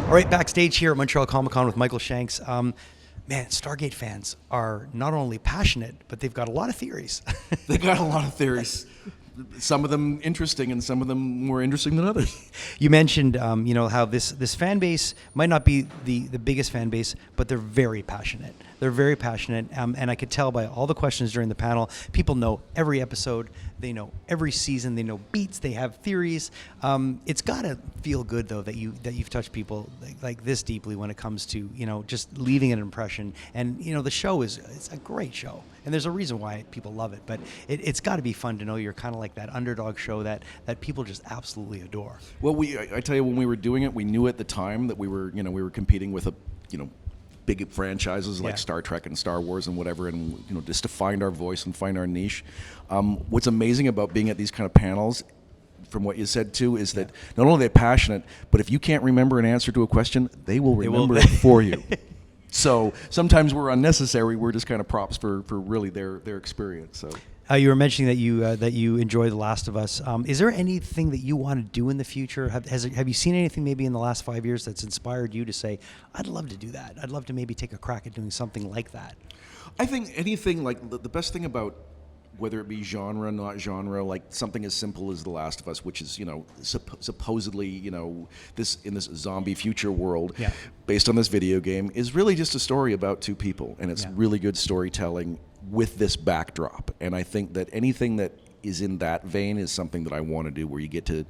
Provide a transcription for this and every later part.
All right, backstage here at Montreal Comiccon with Michael Shanks. Man, Stargate fans are not only passionate, but they've got a lot of theories. They got a lot of theories. Some of them interesting, and some of them more interesting than others. You mentioned, how this fan base might not be the biggest fan base, but they're very passionate. They're very passionate, and I could tell by all the questions during the panel, people know every episode, they know every season, they know beats, they have theories. It's got to feel good though that you've touched people like this deeply when it comes to just leaving an impression. And the show it's a great show, and there's a reason why people love it. But it's got to be fun to know you're kind of like that underdog show that people just absolutely adore. Well, I tell you, when we were doing it, we knew at the time that we were competing with big franchises like Star Trek and Star Wars and whatever, and just to find our voice and find our niche. What's amazing about being at these kind of panels, from what you said too, is that not only are they passionate, but if you can't remember an answer to a question, they will remember it for you. So sometimes we're unnecessary. We're just kind of props for really their experience. So. You were mentioning that you enjoy The Last of Us. Is there anything that you want to do in the future? Have you seen anything maybe in the last 5 years that's inspired you to say, I'd love to do that. I'd love to maybe take a crack at doing something like that. I think anything, like the best thing about whether it be genre, not genre, like something as simple as The Last of Us, which is supposedly this zombie future world, based on this video game, is really just a story about two people, and it's really good storytelling with this backdrop. And I think that anything that is in that vein is something that I want to do, where you get to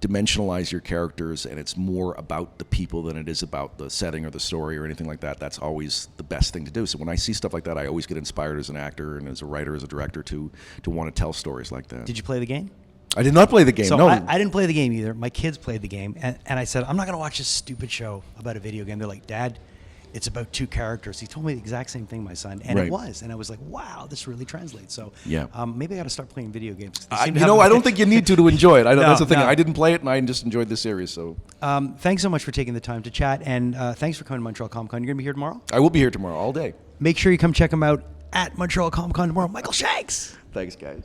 dimensionalize your characters, and it's more about the people than it is about the setting or the story or anything like that. That's always the best thing to do. So when I see stuff like that, I always get inspired as an actor and as a writer, as a director, to want to tell stories like that. Did you play the game? I did not play the game. So no, I didn't play the game either. My kids played the game, and I said, I'm not going to watch this stupid show about a video game. They're like, Dad, it's about two characters. He told me the exact same thing, my son, and it was. And I was like, wow, this really translates. So maybe I got to start playing video games. I don't think you need to enjoy it. That's the thing. I didn't play it, and I just enjoyed the series. So thanks so much for taking the time to chat, and thanks for coming to Montreal Comic Con. You're going to be here tomorrow? I will be here tomorrow all day. Make sure you come check him out at Montreal Comic Con tomorrow. Michael Shanks! Thanks, guys.